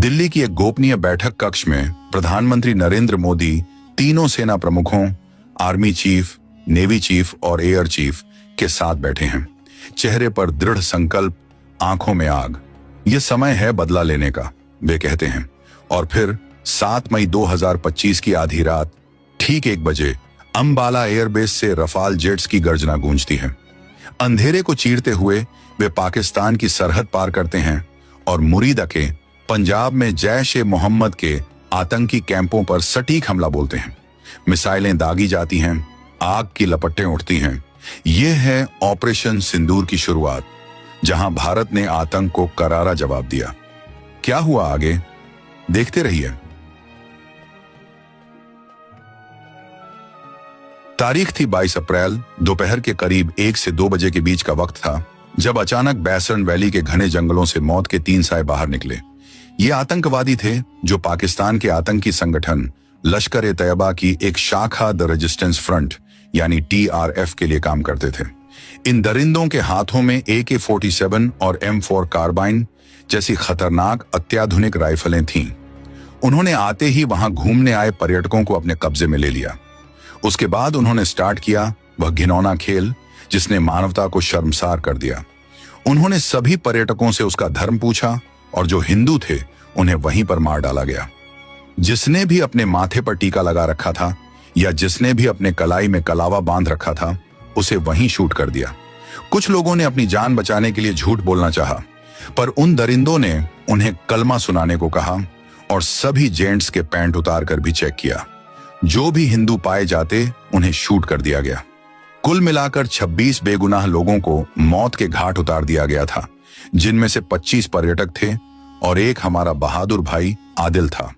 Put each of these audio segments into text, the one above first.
दिल्ली की एक गोपनीय बैठक कक्ष में प्रधानमंत्री नरेंद्र मोदी तीनों सेना प्रमुखों, आर्मी चीफ, नेवी चीफ और एयर चीफ के साथ बैठे हैं। चेहरे पर दृढ़ संकल्प, आंखों में आग। ये समय है बदला लेने का, वे कहते हैं। और फिर 7 मई 2025 की आधी रात ठीक 1 बजे अंबाला एयरबेस से रफाल जेट्स की गर्जना गूंजती है। अंधेरे को चीरते हुए वे पाकिस्तान की सरहद पार करते हैं और मुरीदा के पंजाब में जैश-ए-मोहम्मद के आतंकी कैंपों पर सटीक हमला बोलते हैं। मिसाइलें दागी जाती हैं, आग की लपटें उठती हैं। यह है ऑपरेशन सिंदूर की शुरुआत, जहां भारत ने आतंक को करारा जवाब दिया। क्या हुआ आगे, देखते रहिए। तारीख थी 22 अप्रैल। दोपहर के करीब 1 से 2 बजे के बीच का वक्त था, जब अचानक बैसर्न वैली के घने जंगलों से मौत के 3 साए बाहर निकले। ये आतंकवादी थे जो पाकिस्तान के आतंकी संगठन लश्कर-ए-तैयबा की एक शाखा द रेजिस्टेंस फ्रंट यानी TRF के लिए काम करते थे। इन दरिंदों के हाथों में AK-47 और M4 कार्बाइन जैसी खतरनाक अत्याधुनिक राइफलें थीं। उन्होंने आते ही वहां घूमने आए पर्यटकों को अपने कब्जे में ले लिया। उसके बाद उन्होंने स्टार्ट किया वह घिनौना खेल जिसने मानवता को शर्मसार कर दिया। उन्होंने सभी पर्यटकों से उसका धर्म पूछा और जो हिंदू थे उन्हें वहीं पर मार डाला गया। जिसने भी अपने माथे पर टीका लगा रखा था या जिसने भी अपने कलाई में कलावा बांध रखा था, उसे वहीं शूट कर दिया। कुछ लोगों ने अपनी जान बचाने के लिए झूठ बोलना चाहा, पर उन दरिंदों ने उन्हें कलमा सुनाने को कहा और सभी जेंट्स के पैंट उतार कर भी चेक किया। जो भी हिंदू पाए जाते उन्हें शूट कर दिया गया। कुल मिलाकर 26 बेगुनाह लोगों को मौत के घाट उतार दिया गया था, जिनमें से 25 पर्यटक थे और एक हमारा बहादुर भाई आदिल था।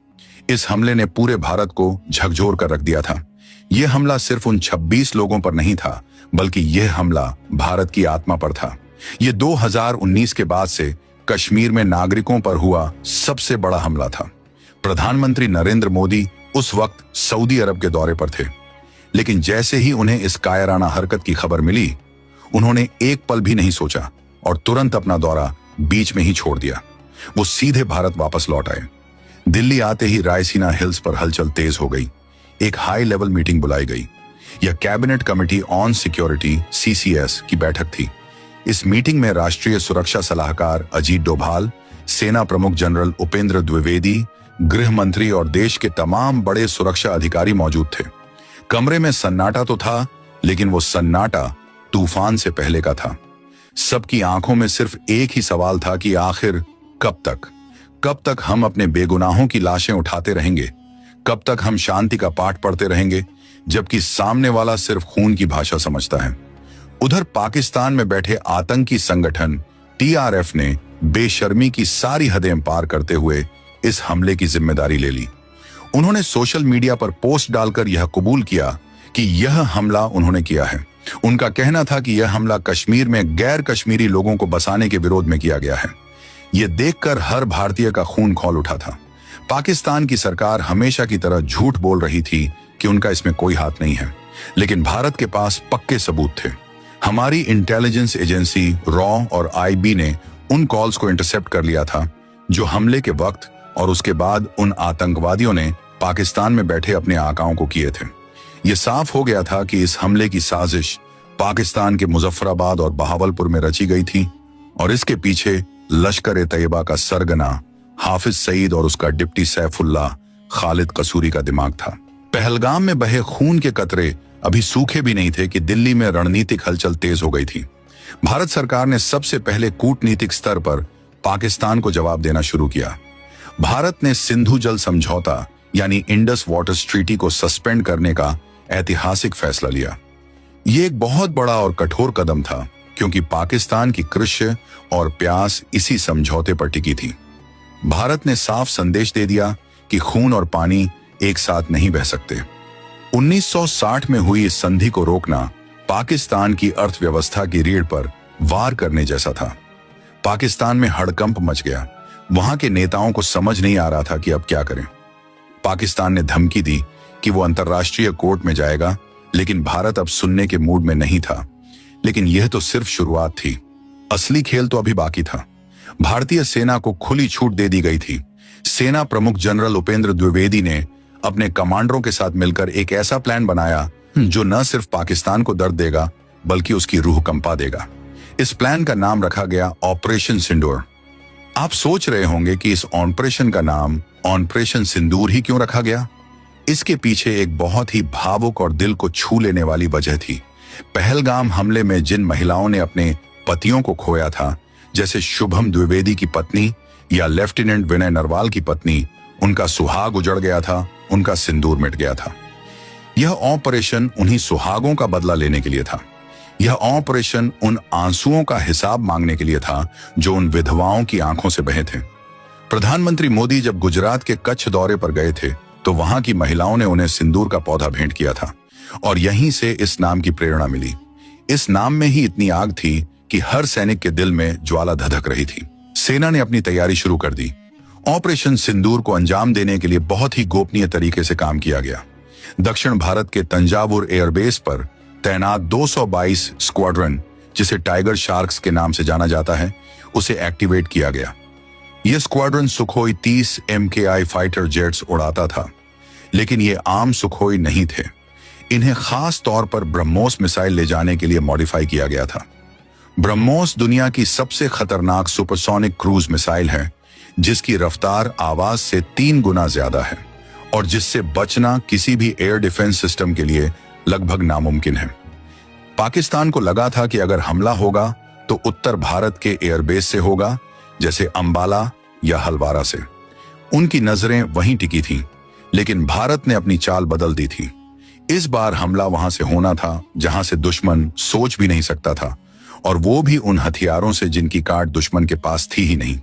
इस हमले ने पूरे भारत को झकझोर कर रख दिया था। यह हमला सिर्फ उन 26 लोगों पर नहीं था, बल्कि यह हमला भारत की आत्मा पर था। यह 2019 के बाद से कश्मीर में नागरिकों पर हुआ सबसे बड़ा हमला था। प्रधानमंत्री नरेंद्र मोदी उस वक्त सऊदी अरब के दौरे पर थे, लेकिन जैसे ही उन्हें इस कायराना हरकत की खबर मिली, उन्होंने एक पल भी नहीं सोचा और तुरंत अपना दौरा बीच में ही छोड़ दिया। वो सीधे भारत वापस लौट आए। दिल्ली आते ही रायसीना हिल्स पर हलचल तेज हो गई। एक हाई लेवल मीटिंग बुलाई गई। यह cabinet committee on security CCS की बैठक थी। इस मीटिंग में राष्ट्रीय सुरक्षा सलाहकार अजीत डोभाल, सेना प्रमुख जनरल उपेंद्र द्विवेदी, गृह मंत्री और देश के तमाम बड़े सुरक्षा अधिकारी मौजूद थे। कमरे में सन्नाटा तो था, लेकिन वो सन्नाटा तूफान से पहले का था। सबकी आंखों में सिर्फ एक ही सवाल था कि आखिर कब तक हम अपने बेगुनाहों की लाशें उठाते रहेंगे? कब तक हम शांति का पाठ पढ़ते रहेंगे, जबकि सामने वाला सिर्फ खून की भाषा समझता है? उधर पाकिस्तान में बैठे आतंकी संगठन TRF ने बेशर्मी की सारी हदें पार करते हुए इस हमले की जिम्मेदारी ले ली। उन्होंने सोशल मीडिया पर पोस्ट डालकर यह कबूल किया कि यह हमला उन्होंने किया है। उनका कहना था कि यह हमला कश्मीर में गैर कश्मीरी लोगों को बसाने के विरोध में किया गया है। यह देखकर हर भारतीय का खून खौल उठा था। पाकिस्तान की सरकार हमेशा की तरह झूठ बोल रही थी कि उनका इसमें कोई हाथ नहीं है, लेकिन भारत के पास पक्के सबूत थे। हमारी इंटेलिजेंस एजेंसी रॉ और IB ने उन कॉल्स को इंटरसेप्ट कर लिया था जो हमले के वक्त और उसके बाद उन आतंकवादियों ने पाकिस्तान में बैठे अपने आकाओं को किए थे। यह साफ हो गया था कि इस हमले की साजिश पाकिस्तान के मुजफ्फराबाद और बहावलपुर में रची गई थी और इसके पीछे लश्कर-ए-तैयबा का सरगना हाफिज सईद और उसका डिप्टी सैफुल्लाह खालिद कसूरी का दिमाग था। पहलगाम में बहे खून के कतरे अभी सूखे भी नहीं थे कि दिल्ली में रणनीतिक हलचल तेज हो गई थी। भारत सरकार ने सबसे पहले कूटनीतिक स्तर पर पाकिस्तान को जवाब देना शुरू किया। भारत ने सिंधु जल समझौता यानी इंडस वाटर्स ट्रीटी को सस्पेंड करने का ऐतिहासिक फैसला लिया। ये एक बहुत बड़ा और कठोर कदम था, क्योंकि पाकिस्तान की कृषि और प्यास इसी समझौते पर टिकी थी। भारत ने साफ संदेश दे दिया कि खून और पानी एक साथ नहीं बह सकते। 1960 में हुई इस संधि को रोकना पाकिस्तान की अर्थव्यवस्था की रीढ़ पर वार करने जैसा था। पाकिस्तान में हड़कंप मच गया। वहां के नेताओं को समझ नहीं आ रहा था कि अब क्या करें। पाकिस्तान ने धमकी दी कि वो अंतर्राष्ट्रीय कोर्ट में जाएगा, लेकिन भारत अब सुनने के मूड में नहीं था। लेकिन यह तो सिर्फ शुरुआत थी। असली खेल तो अभी बाकी था। भारतीय सेना को खुली छूट दे दी गई थी। सेना प्रमुख जनरल उपेंद्र द्विवेदी ने अपने कमांडरों के साथ मिलकर एक ऐसा प्लान बनाया जो न सिर्फ पाकिस्तान को दर्द देगा बल्कि उसकी रूह कंपा देगा। इस प्लान का नाम रखा गया ऑपरेशन सिंदूर। आप सोच रहे होंगे कि इस ऑपरेशन का नाम ऑपरेशन सिंदूर ही क्यों रखा गया। इसके पीछे एक बहुत ही भावुक और दिल को छू लेने वाली वजह थी। पहलगाम हमले में जिन महिलाओं ने अपने पतियों को खोया था, जैसे शुभम द्विवेदी की पत्नी या लेफ्टिनेंट विनय नरवाल की पत्नी, उनका सुहाग उजड़ गया था, उनका सिंदूर मिट गया था। यह ऑपरेशन उन्हीं सुहागों का बदला लेने के लिए था। यह ऑपरेशन उन आंसुओं का हिसाब मांगने के लिए था जो उन विधवाओं की आंखों से बहे थे। प्रधानमंत्री मोदी जब गुजरात के कच्छ दौरे पर गए थे तो वहां की महिलाओं ने उन्हें सिंदूर का पौधा भेंट किया था और यहीं से इस नाम की प्रेरणा मिली। इस नाम में ही इतनी आग थी कि हर सैनिक के दिल में ज्वाला धधक रही थी। सेना ने अपनी तैयारी शुरू कर दी। ऑपरेशन सिंदूर को अंजाम देने के लिए बहुत ही गोपनीय तरीके से काम किया गया। दक्षिण भारत के तंजावुर एयरबेस पर तैनात 222 स्क्वाड्रन, जिसे टाइगर शार्क्स के नाम से जाना जाता है, उसे एक्टिवेट किया गया। यह squadron Sukhoi 30 MKI fighter jets उड़ाता था, लेकिन ये आम सुखोई नहीं थे। इन्हें खास तौर पर ब्रह्मोस मिसाइल ले जाने के लिए मॉडिफाई किया गया था। ब्रह्मोस दुनिया की सबसे खतरनाक सुपरसोनिक क्रूज मिसाइल है, जिसकी रफ्तार आवाज से 3 गुना ज्यादा है और जिससे बचना किसी भी एयर डिफेंस सिस्टम के लिए लगभग नामुमकिन है। पाकिस्तान को लगा था कि अगर हमला होगा तो उत्तर भारत के एयरबेस से होगा, जैसे अंबाला या हलवारा से। उनकी नजरें वहीं टिकी थीं, लेकिन भारत ने अपनी चाल बदल दी थी। इस बार हमला वहां से होना था जहां से दुश्मन सोच भी नहीं सकता था, और वो भी उन हथियारों से जिनकी काट दुश्मन के पास थी ही नहीं।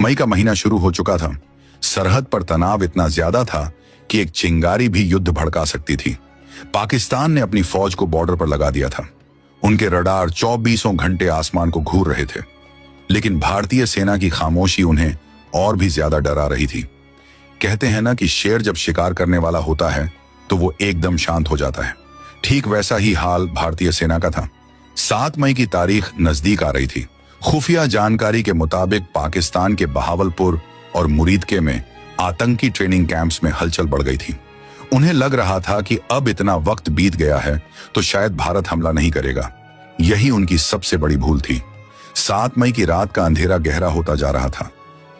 मई का महीना शुरू हो चुका था। सरहद पर तनाव इतना ज्यादा था कि एक चिंगारी भी युद्ध भड़का सकती थी। पाकिस्तान ने अपनी फौज को बॉर्डर पर लगा दिया था। उनके रडार 24 घंटे आसमान को घूर रहे थे, लेकिन भारतीय सेना की खामोशी उन्हें और भी ज्यादा डरा रही थी। कहते हैं ना कि शेर जब शिकार करने वाला होता है तो वो एकदम शांत हो जाता है। ठीक वैसा ही हाल भारतीय सेना का था। 7 मई की तारीख नजदीक आ रही थी। खुफिया जानकारी के मुताबिक पाकिस्तान के बहावलपुर और मुरीदके में आतंकी ट्रेनिंग कैंप्स में हलचल बढ़ गई थी। उन्हें लग रहा था कि अब इतना वक्त बीत गया है तो शायद भारत हमला नहीं करेगा। यही उनकी सबसे बड़ी भूल थी। 7 मई की रात का अंधेरा गहरा होता जा रहा था।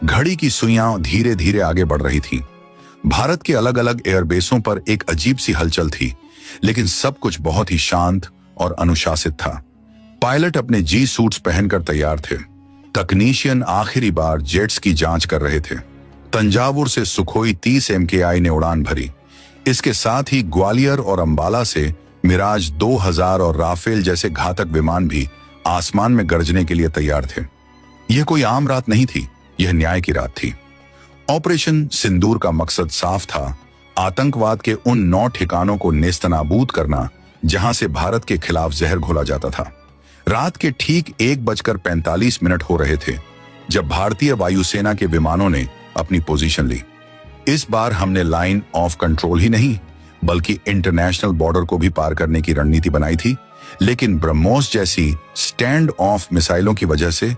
घड़ी की सुइयां धीरे धीरे आगे बढ़ रही थी। भारत के अलग अलग एयरबेसों पर एक अजीब सी हलचल थी, लेकिन सब कुछ बहुत ही शांत और अनुशासित था। पायलट अपने जी सूट्स पहनकर तैयार थे। तकनीशियन आखिरी बार जेट्स की जांच कर रहे थे। तंजावुर से सुखोई 30 MKI ने उड़ान भरी। इसके साथ ही ग्वालियर और अंबाला से मिराज 2000 और राफेल जैसे घातक विमान भी आसमान में गरजने के लिए तैयार थे। यह कोई आम रात नहीं थी, यह न्याय की रात थी। ऑपरेशन सिंदूर का मकसद साफ था, आतंकवाद के उन 9 ठिकानों को नेस्तनाबूद करना जहां से भारत के खिलाफ जहर घोला जाता था। रात के ठीक 1:45 हो रहे थे जब भारतीय वायुसेना के विमानों ने अपनी पोजीशन ली। इस बार हमने लाइन ऑफ कंट्रोल ही नहीं बल्कि इंटरनेशनल बॉर्डर को भी पार करने की रणनीति बनाई थी, लेकिन ब्रह्मोस जैसी स्टैंड ऑफ मिसाइलों की वजह से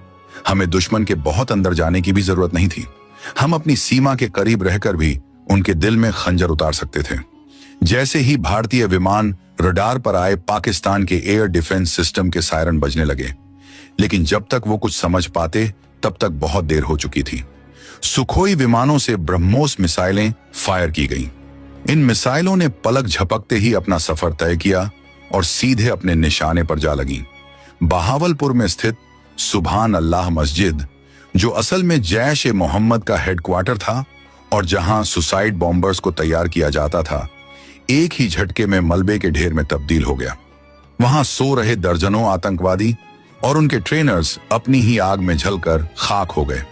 हमें दुश्मन के बहुत अंदर जाने की भी जरूरत नहीं थी। हम अपनी सीमा के करीब रहकर भी उनके दिल में खंजर उतार सकते थे। जैसे ही भारतीय विमान रडार पर आए, पाकिस्तान के एयर डिफेंस सिस्टम के सायरन बजने लगे, लेकिन जब तक वो कुछ समझ पाते तब तक बहुत देर हो चुकी थी। सुखोई विमानों से ब्रह्मोस मिसाइलें फायर की गईं। इन मिसाइलों ने पलक झपकते ही अपना सफर तय किया और सीधे अपने निशाने पर जा लगीं। बहावलपुर में स्थित सुभान अल्लाह मस्जिद, जो असल में जैश-ए-मोहम्मद का हेडक्वार्टर था और जहां सुसाइड बॉम्बर्स को तैयार किया जाता था, एक ही झटके में मलबे के ढेर में तब्दील हो गया। वहां सो रहे दर्जनों आतंकवादी और उनके ट्रेनर्स अपनी ही आग में जलकर खाक हो गए।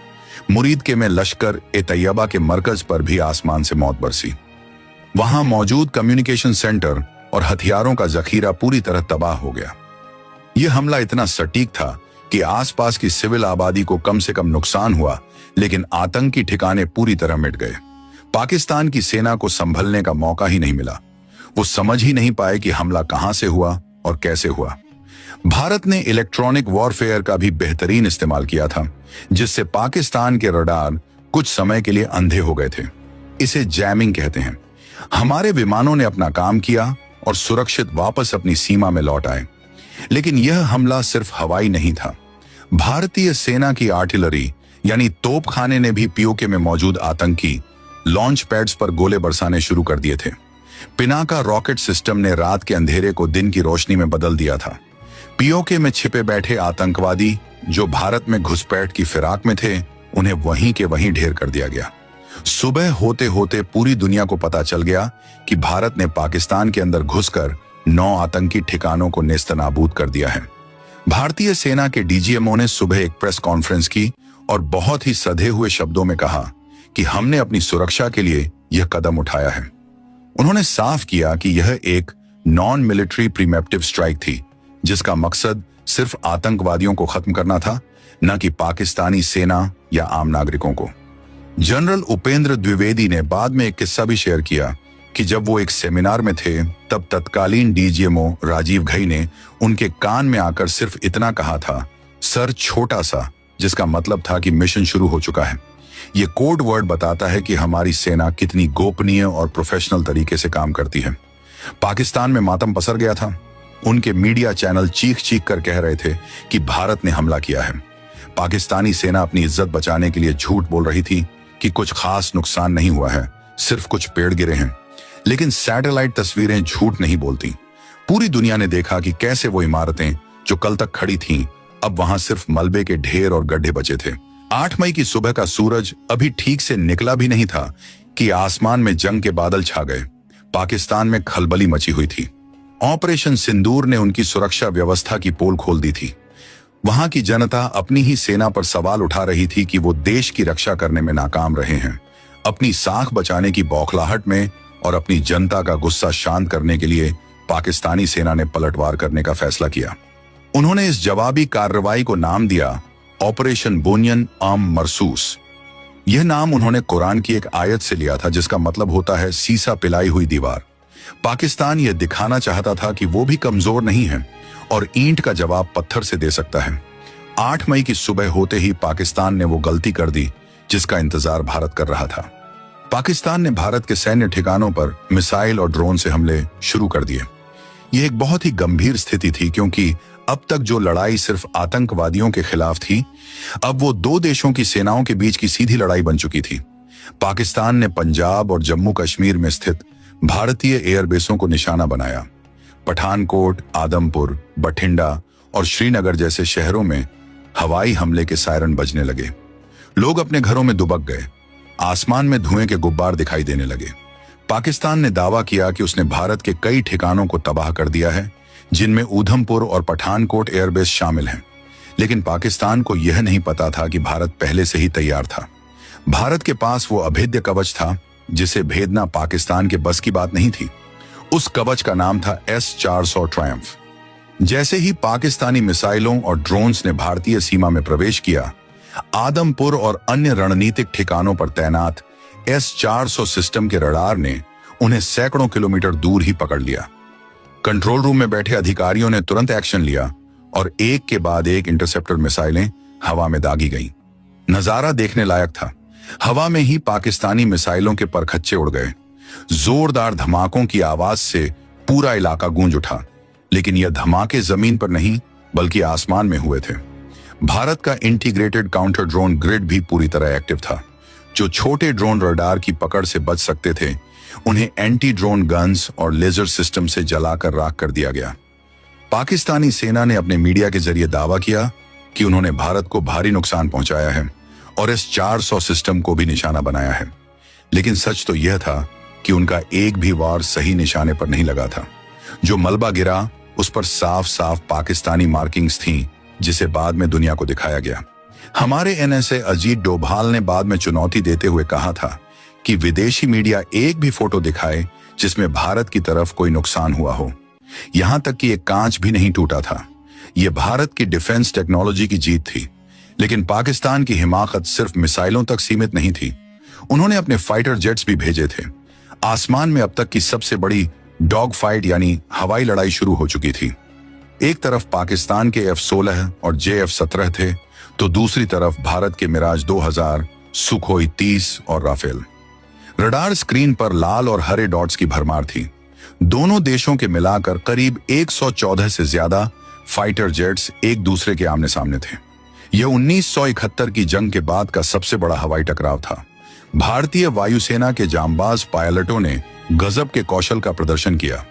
मुरीदके में लश्कर ए तैयबा के मरकज पर भी आसमान से मौत बरसी। वहां मौजूद कम्युनिकेशन सेंटर और हथियारों का जखीरा पूरी तरह तबाह हो गया। यह हमला इतना सटीक था कि आसपास की सिविल आबादी को कम से कम नुकसान हुआ, लेकिन आतंकी ठिकाने पूरी तरह मिट गए। पाकिस्तान की सेना को संभलने का मौका ही नहीं मिला। वो समझ ही नहीं पाए कि हमला कहां से हुआ और कैसे हुआ। भारत ने इलेक्ट्रॉनिक वॉरफेयर का भी बेहतरीन इस्तेमाल किया था, जिससे पाकिस्तान के रडार कुछ समय के लिए अंधे हो गए थे। इसे जैमिंग कहते हैं। हमारे विमानों ने अपना काम किया और सुरक्षित वापस अपनी सीमा में लौट आए। लेकिन यह हमला सिर्फ हवाई नहीं था। भारतीय सेना की आर्टिलरी यानी तोपखाने ने भी पीओके में मौजूद आतंकी लॉन्च पैड्स पर गोले बरसाने शुरू कर दिए थे। पिनाका रॉकेट सिस्टम ने रात के अंधेरे को दिन की रोशनी में बदल दिया था। पीओके में छिपे बैठे आतंकवादी जो भारत में घुसपैठ की फिराक में थे, उन्हें वहीं के वहीं ढेर कर दिया गया। सुबह होते होते पूरी दुनिया को पता चल गया कि भारत ने पाकिस्तान के अंदर घुसकर 9 आतंकी ठिकानों को नेस्तनाबूद कर दिया है। भारतीय सेना के डीजीएमओ ने सुबह एक प्रेस कॉन्फ्रेंस की और बहुत ही सधे हुए शब्दों में कहा कि हमने अपनी सुरक्षा के लिए यह कदम उठाया है। उन्होंने साफ किया कि यह एक नॉन मिलिट्री प्रीमेप्टिव स्ट्राइक थी, जिसका मकसद सिर्फ आतंकवादियों को खत्म करना था, न कि पाकिस्तानी सेना या आम नागरिकों को। जनरल उपेंद्र द्विवेदी ने बाद में एक किस्सा भी शेयर किया कि जब वो एक सेमिनार में थे, तब तत्कालीन डीजीएमओ राजीव घई ने उनके कान में आकर सिर्फ इतना कहा था, सर छोटा सा, जिसका मतलब था कि मिशन शुरू हो चुका है। ये कोड वर्ड बताता है कि हमारी सेना कितनी गोपनीय और प्रोफेशनल तरीके से काम करती है। पाकिस्तान में मातम पसर गया था। उनके मीडिया चैनल चीख चीख कर कह रहे थे कि भारत ने हमला किया है। पाकिस्तानी सेना अपनी इज्जत बचाने के लिए झूठ बोल रही थी कि कुछ खास नुकसान नहीं हुआ है, सिर्फ कुछ पेड़ गिरे हैं। लेकिन सैटेलाइट तस्वीरें झूठ नहीं बोलती। पूरी दुनिया ने देखा कि कैसे वो इमारतें जो कल तक खड़ी थीं, अब वहां सिर्फ मलबे के ढेर और गड्ढे बचे थे। 8 मई की सुबह का सूरज अभी ठीक से निकला भी नहीं था कि आसमान में जंग के बादल छा गए। पाकिस्तान में खलबली मची हुई थी। ऑपरेशन सिंदूर ने उनकी सुरक्षा व्यवस्था की पोल खोल दी थी। वहां की जनता अपनी ही सेना पर सवाल उठा रही थी कि वो देश की रक्षा करने में नाकाम रहे हैं। अपनी साख बचाने की बौखलाहट में और अपनी जनता का गुस्सा शांत करने के लिए पाकिस्तानी सेना ने पलटवार करने का फैसला किया। उन्होंने इस जवाबी कार्रवाई को नाम दिया ऑपरेशन बुनियन आम मरसूस। यह नाम उन्होंने कुरान की एक आयत से लिया था, जिसका मतलब होता है सीसा पिलाई हुई दीवार। पाकिस्तान यह दिखाना चाहता था कि वो भी कमजोर नहीं है और ईंट का जवाब पत्थर से दे सकता है। 8 मई की सुबह होते ही पाकिस्तान ने वो गलती कर दी जिसका इंतजार भारत कर रहा था। पाकिस्तान ने भारत के सैन्य ठिकानों पर मिसाइल और ड्रोन से हमले शुरू कर दिए। यह एक बहुत ही गंभीर स्थिति थी, क्योंकि अब तक जो लड़ाई सिर्फ आतंकवादियों के खिलाफ थी, अब वो 2 देशों की सेनाओं के बीच की सीधी लड़ाई बन चुकी थी। पाकिस्तान ने पंजाब और जम्मू कश्मीर में स्थित भारतीय एयरबेसों को निशाना बनाया। पठानकोट, आदमपुर, बठिंडा और श्रीनगर जैसे शहरों में हवाई हमले के सायरन बजने लगे। लोग अपने घरों में दुबक गए। आसमान में धुएं के गुब्बार दिखाई देने लगे। पाकिस्तान ने दावा किया कि उसने भारत के कई ठिकानों को तबाह कर दिया है, जिनमें ऊधमपुर और पठानकोट एयरबेस शामिल हैं। लेकिन पाकिस्तान को यह नहीं पता था कि भारत पहले से ही तैयार था। भारत के पास वो अभेद्य कवच था जिसे भेदना पाकिस्तान के बस की बात नहीं थी। उस कवच का नाम था S-400 ट्रायम्फ। जैसे ही पाकिस्तानी मिसाइलों और ड्रोन्स ने भारतीय सीमा में प्रवेश किया, आदमपुर और अन्य रणनीतिक ठिकानों पर तैनात S-400 सिस्टम के रडार ने उन्हें सैकड़ों किलोमीटर दूर ही पकड़ लिया। कंट्रोल रूम में बैठे अधिकारियों ने तुरंत एक्शन लिया और एक के बाद एक इंटरसेप्टर मिसाइलें हवा में दागी गईं। नजारा देखने लायक था। हवा में ही पाकिस्तानी मिसाइलों के परखच्चे उड़ गए। जोरदार धमाकों की आवाज से पूरा इलाका गूंज उठा। लेकिन यह धमाके जमीन पर नहीं बल्कि आसमान में हुए थे। भारत का इंटीग्रेटेड काउंटर ड्रोन ग्रिड भी पूरी तरह एक्टिव था। जो छोटे ड्रोन रडार की पकड़ से बच सकते थे, उन्हें एंटी ड्रोन गन्स और लेजर सिस्टम से जलाकर राख कर दिया गया। पाकिस्तानी सेना ने अपने मीडिया के जरिए दावा किया कि उन्होंने भारत को भारी नुकसान पहुंचाया है और S-400 सिस्टम को भी निशाना बनाया है। लेकिन सच तो यह था कि उनका एक भी वार सही निशाने पर नहीं लगा था। जो मलबा गिरा उस पर साफ साफ पाकिस्तानी मार्किंग्स थीं, जिसे बाद में दुनिया को दिखाया गया। हमारे NSA अजीत डोभाल ने बाद में चुनौती देते हुए कहा था कि विदेशी मीडिया एक भी फोटो दिखाए जिसमें भारत की तरफ कोई नुकसान हुआ हो। यहां तक कि एक कांच भी नहीं टूटा था। यह भारत की डिफेंस टेक्नोलॉजी की जीत थी। लेकिन पाकिस्तान की हिमाकत सिर्फ मिसाइलों तक सीमित नहीं थी। उन्होंने अपने फाइटर जेट्स भी भेजे थे। आसमान में अब तक की सबसे बड़ी डॉग फाइट यानी हवाई लड़ाई शुरू हो चुकी थी। एक तरफ पाकिस्तान के F-16 और JF-17 थे, तो दूसरी तरफ भारत के मिराज 2000, सुखोई 30 और राफेल। रडार स्क्रीन पर लाल और हरे डॉट्स की भरमार थी। दोनों देशों के मिलाकर करीब 114 से ज्यादा फाइटर जेट्स एक दूसरे के आमने सामने थे। यह 1971 की जंग के बाद का सबसे बड़ा हवाई टकराव था। भारतीय वायुसेना के जांबाज पायलटों ने गजब के कौशल का प्रदर्शन किया।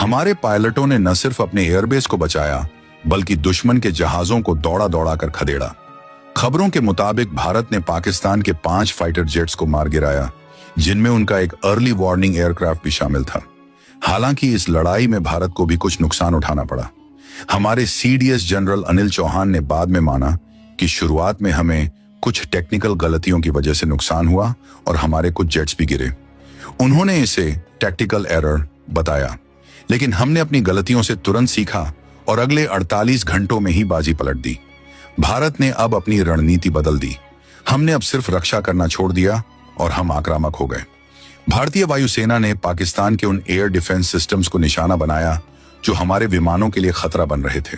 हमारे पायलटों ने न सिर्फ अपने एयरबेस को बचाया, बल्कि दुश्मन के जहाजों को दौड़ा दौड़ा कर खदेड़ा। खबरों के मुताबिक भारत ने पाकिस्तान के 5 फाइटर जेट्स को मार गिराया, जिनमें उनका एक अर्ली वार्निंग एयरक्राफ्ट भी शामिल था। हालांकि इस लड़ाई में भारत को भी कुछ नुकसान उठाना पड़ा। हमारे सीडीएस जनरल अनिल चौहान ने बाद में माना कि शुरुआत में हमें कुछ टेक्निकल गलतियों की वजह से नुकसान हुआ और हमारे कुछ जेट्स भी गिरे। उन्होंने इसे टैक्टिकल एरर बताया, लेकिन हमने अपनी गलतियों से तुरंत सीखा और अगले 48 घंटों में ही बाजी पलट दी। भारत ने अब अपनी रणनीति बदल दी। हमने अब सिर्फ रक्षा करना छोड़ दिया और हम आक्रामक हो गए। भारतीय वायुसेना ने पाकिस्तान के उन एयर डिफेंस सिस्टम्स को निशाना बनाया जो हमारे विमानों के लिए खतरा बन रहे थे।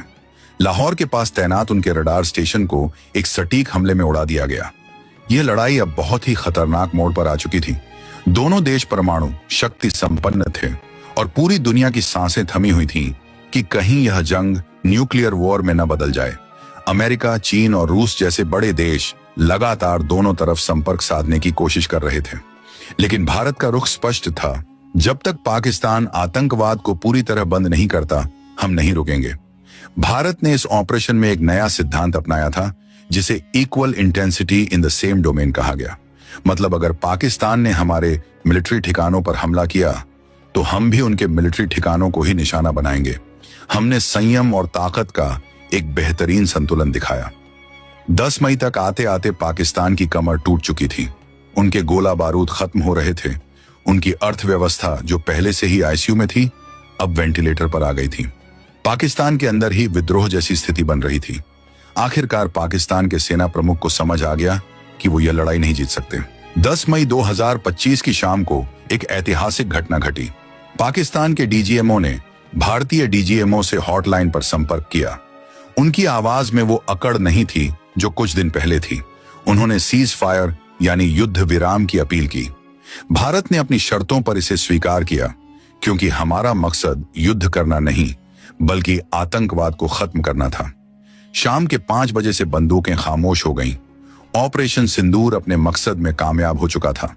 लाहौर के पास तैनात उनके रडार स्टेशन को एक सटीक हमले में उड़ा दिया गया। यह लड़ाई अब बहुत ही खतरनाक मोड़ पर आ चुकी थी। दोनों देश परमाणु शक्ति संपन्न थे और पूरी दुनिया की सांसें थमी हुई थीं कि कहीं यह जंग न्यूक्लियर वॉर में न बदल जाए। अमेरिका, चीन और रूस जैसे बड़े देश लगातार दोनों तरफ संपर्क साधने की कोशिश कर रहे थे, लेकिन भारत का रुख स्पष्ट था। जब तक पाकिस्तान आतंकवाद को पूरी तरह बंद नहीं करता, हम नहीं रुकेंगे। भारत ने इस ऑपरेशन में एक नया सिद्धांत अपनाया था, जिसे equal intensity in the same domain कहा गया। मतलब अगर पाकिस्तान ने हमारे मिलिट्री ठिकानों पर हमला किया, तो हम भी उनके मिलिट्री ठिकानों को ही निशाना बनाएंगे। हमने संयम और ताकत का एक बेहतरीन संतुलन दिखाया। 10 मई तक आते आते पाकिस्तान की कमर टूट चुकी थी। उनके गोला बारूद खत्म हो रहे थे। उनकी अर्थव्यवस्था, जो पहले से ही आईसीयू में थी, अब वेंटिलेटर पर आ गई थी। पाकिस्तान के अंदर ही विद्रोह जैसी स्थिति बन रही थी। आखिरकार पाकिस्तान के सेना प्रमुख को समझ आ गया कि वो यह लड़ाई नहीं जीत सकते। 10 मई 2025 की शाम को एक ऐतिहासिक घटना घटी। पाकिस्तान के डीजीएमओ ने भारतीय डीजीएमओ से हॉटलाइन पर संपर्क किया। उनकी आवाज में वो अकड़ नहीं थी जो कुछ दिन पहले थी। उन्होंने सीज फायर यानी युद्ध विराम की अपील की। भारत ने अपनी शर्तों पर इसे स्वीकार किया, क्योंकि हमारा मकसद युद्ध करना नहीं, बल्कि आतंकवाद को खत्म करना था। शाम के 5 बजे से बंदूकें खामोश हो गईं। ऑपरेशन सिंदूर अपने मकसद में कामयाब हो चुका था।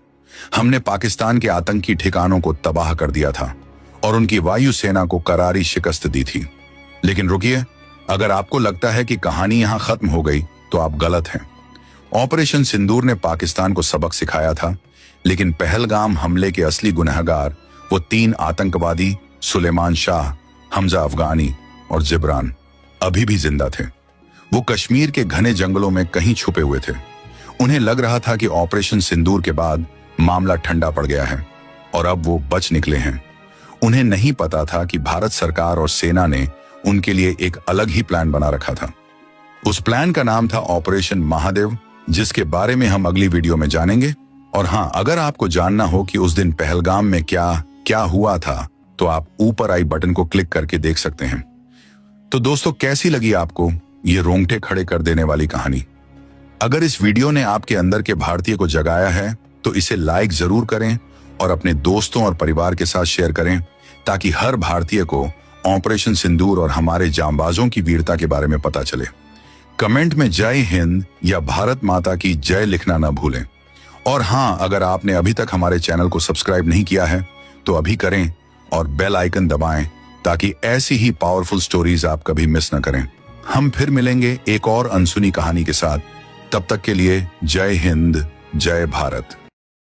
हमने पाकिस्तान के आतंकी ठिकानों को तबाह कर दिया था और उनकी वायुसेना को करारी शिकस्त दी थी। लेकिन रुकिए, अगर आपको लगता है कि कहानी यहां खत्म हो गई, तो आप गलत हैं। ऑपरेशन सिंदूर ने पाकिस्तान को सबक सिखाया था, लेकिन पहलगाम हमले के असली गुनहगार वो 3 आतंकवादी सुलेमान शाह, हमजा अफगानी और जिब्रान अभी भी जिंदा थे। वो कश्मीर के घने जंगलों में कहीं छुपे हुए थे। उन्हें लग रहा था कि ऑपरेशन सिंदूर के बाद मामला ठंडा पड़ गया है और अब वो बच निकले हैं। उन्हें नहीं पता था कि भारत सरकार और सेना ने उनके लिए एक अलग ही प्लान बना रखा था। उस प्लान का नाम था ऑपरेशन महादेव, जिसके बारे में हम अगली वीडियो में जानेंगे। और हाँ, अगर आपको जानना हो कि उस दिन पहलगाम में क्या क्या हुआ था, तो आप ऊपर आई बटन को क्लिक करके देख सकते हैं। तो दोस्तों, कैसी लगी आपको ये रोंगटे खड़े कर देने वाली कहानी? अगर इस वीडियो ने आपके अंदर के भारतीय को जगाया है, तो इसे लाइक जरूर करें और अपने दोस्तों और परिवार के साथ शेयर करें, ताकि हर भारतीय को ऑपरेशन सिंदूर और हमारे जांबाजों की वीरता के बारे में पता चले। कमेंट में जय हिंद या भारत माता की जय लिखना ना भूलें। और हाँ, अगर आपने अभी तक हमारे चैनल को सब्सक्राइब नहीं किया है, तो अभी करें और बेल आइकन दबाएं, ताकि ऐसी ही पावरफुल स्टोरीज आप कभी मिस न करें। हम फिर मिलेंगे एक और अनसुनी कहानी के साथ। तब तक के लिए जय हिंद, जय भारत।